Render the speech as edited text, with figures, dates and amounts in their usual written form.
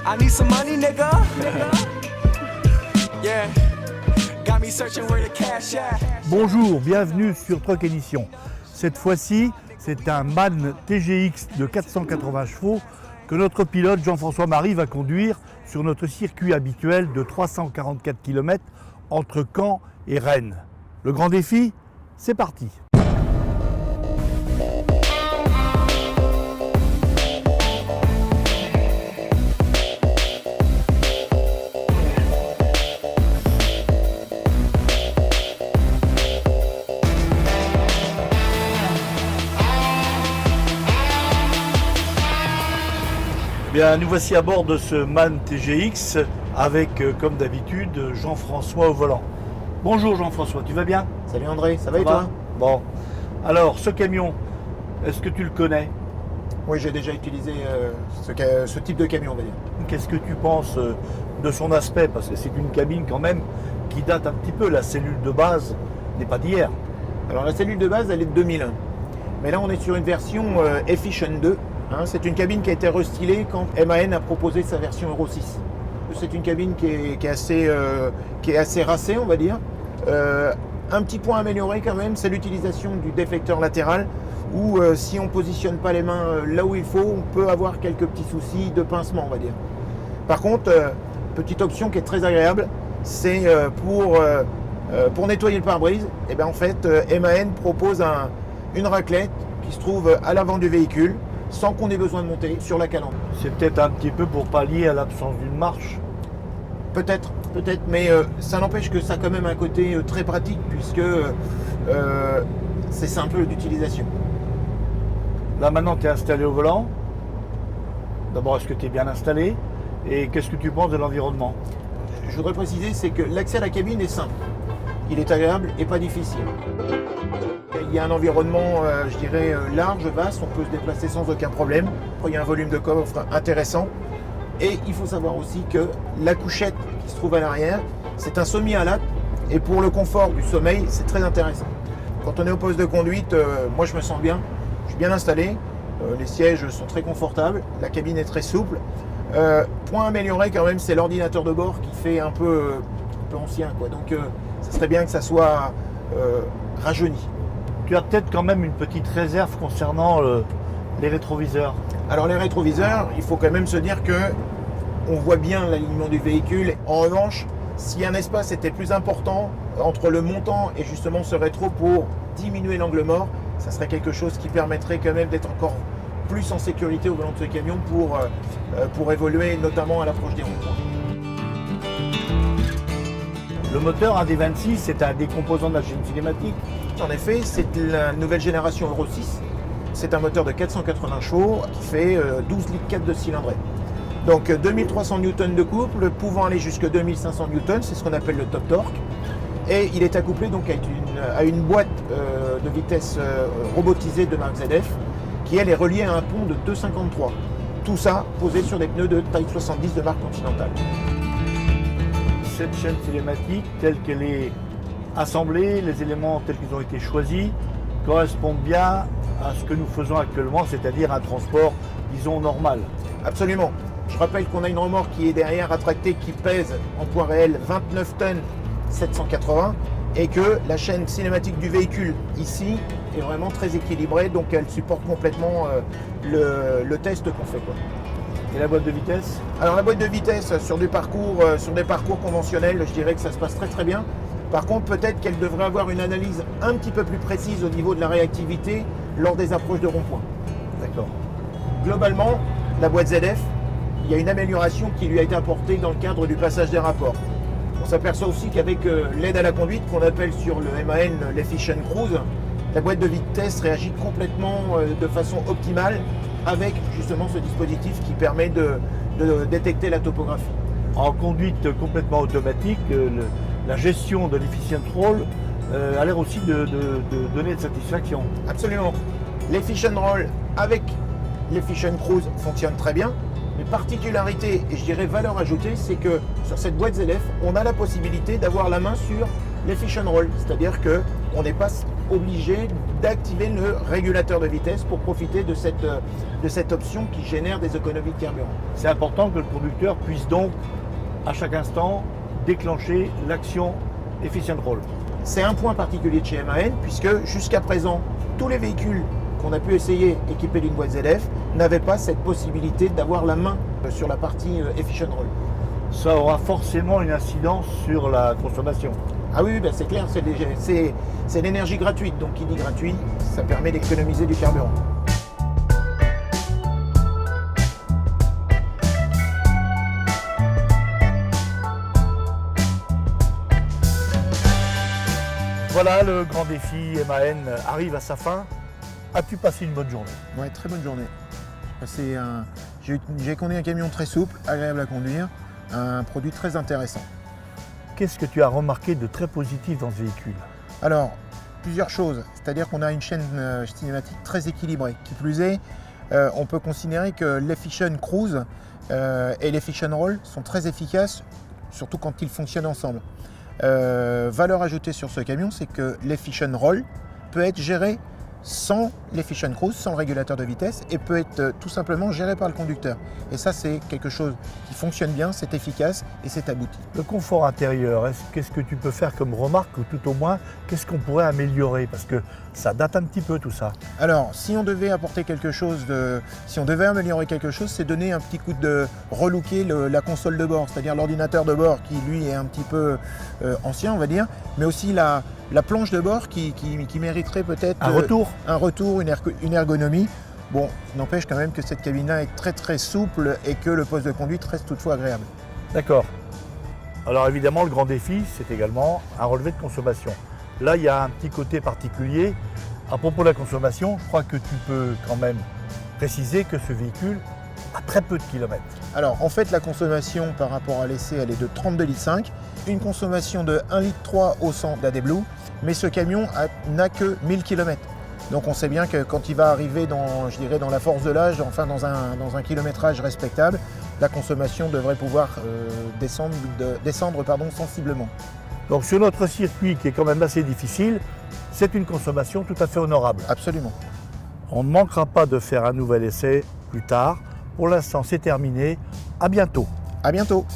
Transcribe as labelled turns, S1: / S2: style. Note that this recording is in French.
S1: I need some money, nigga. Yeah. Got me searching where the cash at.
S2: Bonjour, bienvenue sur Truck Édition. Cette fois-ci, c'est un MAN TGX de 480 chevaux que notre pilote Jean-François Marie va conduire sur notre circuit habituel de 344 km entre Caen et Rennes. Le grand défi, c'est parti! Bien, nous voici à bord de ce MAN TGX avec, comme d'habitude, Jean-François au volant. Bonjour Jean-François, tu vas bien?
S3: Salut André, ça va et toi?
S2: Bon. Alors, ce camion, est-ce que tu le connais?
S3: Oui, j'ai déjà utilisé ce type de camion, on va dire.
S2: Qu'est-ce que tu penses de son aspect? Parce que c'est une cabine quand même qui date un petit peu. La cellule de base n'est pas d'hier.
S3: Alors la cellule de base, elle est de 2001. Mais là, on est sur une version Efficient 2. C'est une cabine qui a été restylée quand MAN a proposé sa version Euro 6. C'est une cabine qui est assez racée, on va dire. Un petit point amélioré quand même, c'est l'utilisation du déflecteur latéral où si on ne positionne pas les mains là où il faut, on peut avoir quelques petits soucis de pincement, on va dire. Par contre, petite option qui est très agréable, c'est pour nettoyer le pare-brise. Et bien en fait, MAN propose une raclette qui se trouve à l'avant du véhicule, sans qu'on ait besoin de monter sur la calandre.
S2: C'est peut-être un petit peu pour pallier à l'absence d'une marche.
S3: Peut-être, mais ça n'empêche que ça a quand même un côté très pratique puisque c'est simple d'utilisation.
S2: Là maintenant, tu es installé au volant. D'abord, est-ce que tu es bien installé? Et qu'est-ce que tu penses de l'environnement?
S3: Je voudrais préciser, c'est que l'accès à la cabine est simple. Il est agréable et pas difficile. Il y a un environnement, je dirais, large, vaste, on peut se déplacer sans aucun problème. Il y a un volume de coffre intéressant. Et il faut savoir aussi que la couchette qui se trouve à l'arrière, c'est un semi-halate. Et pour le confort du sommeil, c'est très intéressant. Quand on est au poste de conduite, moi je me sens bien. Je suis bien installé. Les sièges sont très confortables. La cabine est très souple. Point amélioré quand même, c'est l'ordinateur de bord qui fait un peu ancien, quoi. Donc ça serait bien que ça soit rajeuni.
S2: Tu as peut-être quand même une petite réserve concernant les rétroviseurs.
S3: Alors les rétroviseurs, il faut quand même se dire que on voit bien l'alignement du véhicule. En revanche, si un espace était plus important entre le montant et justement ce rétro pour diminuer l'angle mort, ça serait quelque chose qui permettrait quand même d'être encore plus en sécurité au volant de ce camion pour évoluer notamment à l'approche des ronds-points.
S2: Le moteur, un des 26, c'est un des composants de la chaîne cinématique.
S3: En effet, c'est la nouvelle génération Euro 6. C'est un moteur de 480 chevaux qui fait 12 litres 4 de cylindrée. Donc 2300 Newton de couple, pouvant aller jusqu'à 2500 Newton, c'est ce qu'on appelle le top torque. Et il est accouplé donc à une boîte de vitesse robotisée de marque ZF, qui elle est reliée à un pont de 2,53. Tout ça posé sur des pneus de taille 70 de marque Continental.
S2: Cette chaîne cinématique, telle qu'elle est assemblée, les éléments tels qu'ils ont été choisis, correspondent bien à ce que nous faisons actuellement, c'est-à-dire un transport, disons, normal.
S3: Absolument. Je rappelle qu'on a une remorque qui est derrière attractée, qui pèse en poids réel 29 tonnes 780 et que la chaîne cinématique du véhicule ici est vraiment très équilibrée, donc elle supporte complètement le test qu'on fait, quoi.
S2: Et la boîte de vitesse?
S3: Alors la boîte de vitesse sur des parcours conventionnels, je dirais que ça se passe très très bien. Par contre, peut-être qu'elle devrait avoir une analyse un petit peu plus précise au niveau de la réactivité lors des approches de rond-point.
S2: D'accord.
S3: Globalement, la boîte ZF, il y a une amélioration qui lui a été apportée dans le cadre du passage des rapports. On s'aperçoit aussi qu'avec l'aide à la conduite qu'on appelle sur le MAN l'Efficient Cruise, la boîte de vitesse réagit complètement de façon optimale avec justement ce dispositif qui permet de détecter la topographie.
S2: En conduite complètement automatique, la gestion de l'Efficient Roll a l'air aussi de donner de satisfaction.
S3: Absolument. L'Efficient Roll avec l'Efficient Cruise fonctionne très bien. Mais particularité et je dirais valeur ajoutée, c'est que sur cette boîte ZF, on a la possibilité d'avoir la main sur l'efficient roll, c'est-à-dire qu'on n'est pas obligé d'activer le régulateur de vitesse pour profiter de cette option qui génère des économies de carburant.
S2: C'est important que le conducteur puisse donc à chaque instant déclencher l'action Efficient Roll.
S3: C'est un point particulier de chez MAN puisque jusqu'à présent, tous les véhicules qu'on a pu essayer équipés d'une boîte ZF n'avaient pas cette possibilité d'avoir la main sur la partie Efficient Roll.
S2: Ça aura forcément une incidence sur la consommation.
S3: Ah oui, ben c'est clair, c'est l'énergie gratuite, donc qui dit gratuit, ça permet d'économiser du carburant.
S2: Voilà, le grand défi MAN arrive à sa fin. As-tu passé une bonne journée?
S3: Ouais, très bonne journée. J'ai conduit un camion très souple, agréable à conduire, un produit très intéressant.
S2: Qu'est-ce que tu as remarqué de très positif dans ce véhicule?
S3: Alors, plusieurs choses. C'est-à-dire qu'on a une chaîne cinématique très équilibrée. Qui plus est, on peut considérer que l'Efficient Cruise et l'Efficient Roll sont très efficaces, surtout quand ils fonctionnent ensemble. Valeur ajoutée sur ce camion, c'est que l'Efficient Roll peut être géré sans l'Efficient Cruise, sans le régulateur de vitesse, et peut être tout simplement géré par le conducteur. Et ça, c'est quelque chose qui fonctionne bien, c'est efficace et c'est abouti.
S2: Le confort intérieur, qu'est-ce que tu peux faire comme remarque, ou tout au moins, qu'est-ce qu'on pourrait améliorer? Parce que ça date un petit peu tout ça.
S3: Alors, si on devait apporter quelque chose, si on devait améliorer quelque chose, c'est donner un petit coup de relooker la console de bord, c'est-à-dire l'ordinateur de bord qui, lui, est un petit peu ancien, on va dire, mais aussi la planche de bord qui mériterait peut-être
S2: Un retour.
S3: une ergonomie. Bon, n'empêche quand même que cette cabine-là est très très souple et que le poste de conduite reste toutefois agréable.
S2: D'accord. Alors évidemment, le grand défi, c'est également un relevé de consommation. Là, il y a un petit côté particulier. À propos de la consommation, je crois que tu peux quand même préciser que ce véhicule a très peu de kilomètres.
S3: Alors, en fait, la consommation par rapport à l'essai, elle est de 32,5 litres. Une consommation de 1,3 litre au 100 d'AD Blue, mais ce camion n'a que 1000 km. Donc on sait bien que quand il va arriver dans la force de l'âge, enfin dans un kilométrage respectable, la consommation devrait pouvoir descendre sensiblement.
S2: Donc sur notre circuit qui est quand même assez difficile, c'est une consommation tout à fait honorable.
S3: Absolument.
S2: On ne manquera pas de faire un nouvel essai plus tard. Pour l'instant, c'est terminé. À bientôt.
S3: À bientôt.